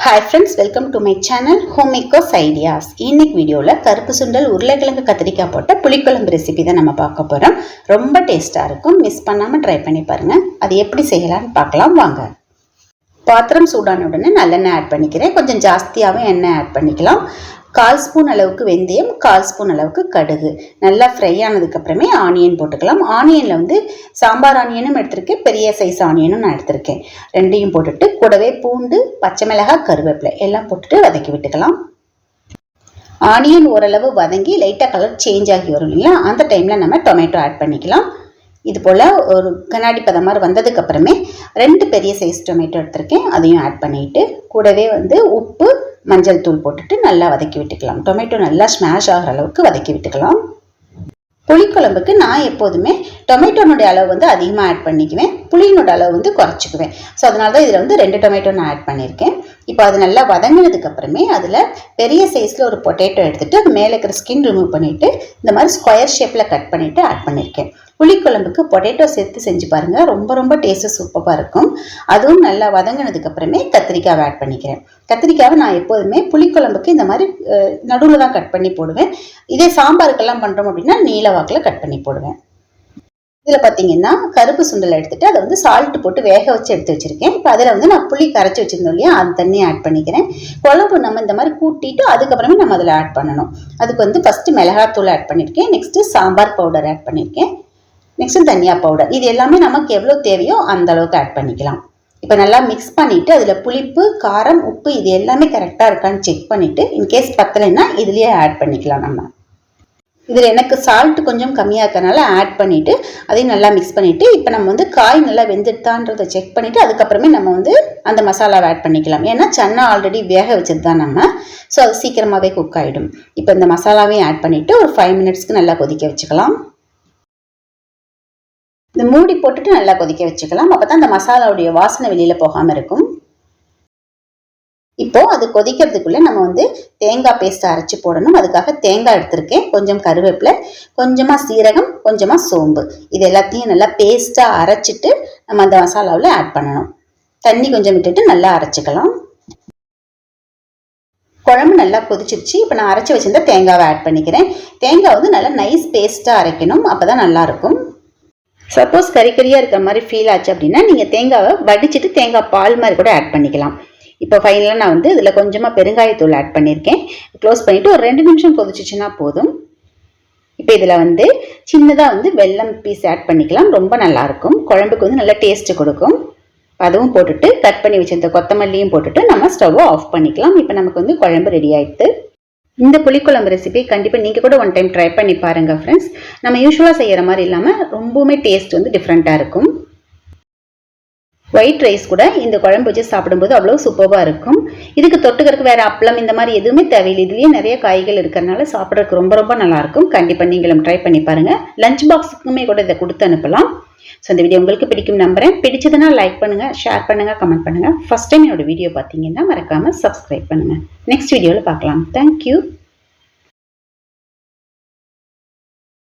Hi friends, welcome to my channel Homemakers Ideas. இன்னைக்கு வீடியோல கருப்பு சுண்டல் உருளைக்கிழங்கு கத்திரிக்காய் போட்ட புளிக்குழம்பு ரெசிபி தான் நம்ம பார்க்க போறோம். ரொம்ப டேஸ்டா இருக்கும். மிஸ் பண்ணாம ட்ரை பண்ணி பாருங்க. அது எப்படி செய்யலாம்னு பார்க்கலாம் வாங்க. பாத்திரம் சூடான உடனே நல்லெண்ணெய் ஆட் பண்ணிக்கிறேன். கொஞ்சம் ஜாஸ்தியாவே எண்ணெய் ஆட் பண்ணிக்கலாம். 1/4 ஸ்பூன் அளவுக்கு வெந்தயம், 1/4 ஸ்பூன் அளவுக்கு கடுகு நல்லா ஃப்ரை ஆனதுக்கு அப்புறமே ஆனியன் போட்டுக்கலாம். ஆனியன்ல வந்து சாம்பார் ஆனியனும் எடுத்திருக்கேன், பெரிய சைஸ் ஆனியனும் நான் எடுத்திருக்கேன். ரெண்டையும் போட்டுட்டு கூடவே பூண்டு, பச்சை மிளகாய், கருவேப்பிலை எல்லாம் போட்டுட்டு வதக்கி விட்டுக்கலாம். ஆனியன் ஓரளவு வதங்கி லைட்டா கலர் சேஞ்ச் ஆகி வரும் இல்லையா, அந்த டைம்ல நம்ம டொமேட்டோ ஆட் பண்ணிக்கலாம். இது போல் ஒரு கண்ணாடி பதம் மாதிரி வந்ததுக்கு அப்புறமே 2 பெரிய சைஸ் டொமேட்டோ எடுத்திருக்கேன், அதையும் ஆட் பண்ணிட்டு கூடவே வந்து உப்பு, மஞ்சள் தூள் போட்டுட்டு நல்லா வதக்கி விட்டுக்கலாம். டொமேட்டோ நல்லா ஸ்மாஷ் ஆகிற அளவுக்கு வதக்கி விட்டுக்கலாம். புளிக்குழம்புக்கு நான் எப்போதுமே டொமேட்டோனுடைய அளவு வந்து அதிகமாக ஆட் பண்ணிக்குவேன், புளியினோட அளவு வந்து குறைச்சிக்குவேன். ஸோ அதனால தான் இதில் வந்து 2 டொமேட்டோ நான் ஆட் பண்ணியிருக்கேன். இப்போ அது நல்லா வதங்கினதுக்கு அப்புறமே அதில் பெரிய சைஸில் ஒரு பொட்டேட்டோ எடுத்துட்டு அது மேலே இருக்கிற ஸ்கின் ரிமூவ் பண்ணிவிட்டு இந்த மாதிரி ஸ்கொயர் ஷேப்பில் கட் பண்ணிவிட்டு ஆட் பண்ணியிருக்கேன். புளிக்குழம்புக்கு பொட்டேட்டோ சேர்த்து செஞ்சு பாருங்கள், ரொம்ப ரொம்ப டேஸ்ட்டு சூப்பராக இருக்கும். அதுவும் நல்லா வதங்கினதுக்கு அப்புறமே கத்திரிக்காவை ஆட் பண்ணிக்கிறேன். கத்திரிக்காவை நான் எப்போதுமே புளிக்குழம்புக்கு இந்த மாதிரி நடுவில் தான் கட் பண்ணி போடுவேன். இதே சாம்பாருக்கெல்லாம் பண்ணுறோம் அப்படின்னா நீல வாக்கில் கட் பண்ணி போடுவேன். இதில் பார்த்தீங்கன்னா கருப்பு சுண்டல் எடுத்துட்டு அதை வந்து சால்ட் போட்டு வேக வச்சு எடுத்து வச்சிருக்கேன். இப்போ அதில் வந்து நான் புளி கரைச்சி வச்சிருந்தோம் இல்லையா, அந்த தண்ணியை ஆட் பண்ணிக்கிறேன். குழம்பு நம்ம இந்த மாதிரி கூட்டிட்டு அதுக்கப்புறமே நம்ம அதில் ஆட் பண்ணணும். அதுக்கு வந்து ஃபர்ஸ்ட் மிளகாத்தூள் ஆட் பண்ணியிருக்கேன், நெக்ஸ்ட் சாம்பார் பவுடர் ஆட் பண்ணியிருக்கேன், நெக்ஸ்ட் தனியா பவுடர். இது எல்லாமே நமக்கு எவ்வளோ தேவையோ அந்த அளவுக்கு ஆட் பண்ணிக்கலாம். இப்போ நல்லா மிக்ஸ் பண்ணிட்டு அதில் புளிப்பு, காரம், உப்பு இது எல்லாமே கரெக்டாக இருக்கான்னு செக் பண்ணிட்டு இன்கேஸ் பத்தலைன்னா இதுலேயே ஆட் பண்ணிக்கலாம். நம்ம இதில் எனக்கு சால்ட் கொஞ்சம் கம்மியாக இருக்கிறனால ஆட் பண்ணிவிட்டு அதையும் நல்லா மிக்ஸ் பண்ணிவிட்டு இப்போ நம்ம வந்து காய் நல்லா வெந்துட்டான்றதை செக் பண்ணிவிட்டு அதுக்கப்புறமே நம்ம வந்து அந்த மசாலாவை ஆட் பண்ணிக்கலாம். ஏன்னா சன்னா ஆல்ரெடி வேக வச்சது தான் நம்ம, ஸோ அது சீக்கிரமாகவே குக் ஆகிடும். இப்போ இந்த மசாலாவையும் ஆட் பண்ணிவிட்டு ஒரு 5 மினிட்ஸ்க்கு நல்லா கொதிக்க வச்சுக்கலாம். இந்த மூடி போட்டுட்டு நல்லா கொதிக்க வச்சுக்கலாம். அப்போ தான் அந்த மசாலாவுடைய வாசனை வெளியில் போகாமல் இருக்கும். இப்போ அது கொதிக்கிறதுக்குள்ள நம்ம வந்து தேங்காய் பேஸ்ட் அரைச்சி போடணும். அதுக்காக தேங்காய் எடுத்திருக்கேன், கொஞ்சம் கருவேப்பிலை, கொஞ்சமா சீரகம், கொஞ்சமா சோம்பு, இது எல்லாத்தையும் நல்லா பேஸ்டா அரைச்சிட்டு நம்ம அந்த மசாலாவில் ஆட் பண்ணணும். தண்ணி கொஞ்சம் விட்டுட்டு நல்லா அரைச்சிக்கலாம். குழம்பு நல்லா கொதிச்சிருச்சு. இப்போ நான் அரைச்சி வச்சிருந்த தேங்காவை ஆட் பண்ணிக்கிறேன். தேங்காய் வந்து நல்லா நைஸ் பேஸ்டா அரைக்கணும், அப்பதான் நல்லா இருக்கும். சப்போஸ் கறிக்கறியாக இருக்கிற மாதிரி ஃபீல் ஆச்சு அப்படின்னா நீங்கள் தேங்காவை வடிச்சிட்டு தேங்காய் பால் மாதிரி கூட ஆட் பண்ணிக்கலாம். இப்போ ஃபைனலாக நான் வந்து இதில் கொஞ்சமாக பெருங்காயத்தூள் ஆட் பண்ணியிருக்கேன். க்ளோஸ் பண்ணிவிட்டு ஒரு 2 நிமிஷம் கொதிச்சிச்சுன்னா போதும். இப்போ இதில் வந்து சின்னதாக வந்து வெல்லம் பீஸ் ஆட் பண்ணிக்கலாம், ரொம்ப நல்லாயிருக்கும். குழம்புக்கு வந்து நல்லா டேஸ்ட்டு கொடுக்கும். அதுவும் போட்டுட்டு கட் பண்ணி வச்சிருந்த கொத்தமல்லியும் போட்டுட்டு நம்ம ஸ்டவ்வை ஆஃப் பண்ணிக்கலாம். இப்போ நமக்கு வந்து குழம்பு ரெடி ஆகிடுது. இந்த புளிக்குழம்பு ரெசிபி கண்டிப்பாக நீங்கள் கூட ஒன் டைம் ட்ரை பண்ணி பாருங்கள் ஃப்ரெண்ட்ஸ். நம்ம யூஸ்வலாக செய்கிற மாதிரி இல்லாமல் ரொம்பவுமே டேஸ்ட் வந்து டிஃப்ரெண்ட்டாக இருக்கும். ஒயிட் ரைஸ் கூட இந்த குழம்பு வச்சு சாப்பிடும்போது அவ்வளோ சூப்பராக இருக்கும். இதுக்கு தொட்டுக்கிறதுக்கு வேறு அப்பளம் இந்த மாதிரி எதுவுமே தேவையில்லை. இதுலேயே நிறைய காய்கள் இருக்கிறதுனால சாப்பிட்றதுக்கு ரொம்ப ரொம்ப நல்லாயிருக்கும். கண்டிப்பாக நீங்களும் ட்ரை பண்ணி பாருங்கள். லஞ்ச் பாக்ஸுக்குமே கூட இதை கொடுத்து அனுப்பலாம். ஸோ இந்த வீடியோ உங்களுக்கு பிடிக்கும் நம்புறேன். பிடிச்சதுன்னா லைக் பண்ணுங்கள், ஷேர் பண்ணுங்கள், கமெண்ட் பண்ணுங்கள். ஃபர்ஸ்ட் டைம் என்னோட வீடியோ பார்த்தீங்கன்னா மறக்காமல் சப்ஸ்கிரைப் பண்ணுங்கள். நெக்ஸ்ட் வீடியோவில் பார்க்கலாம். தேங்க்யூ.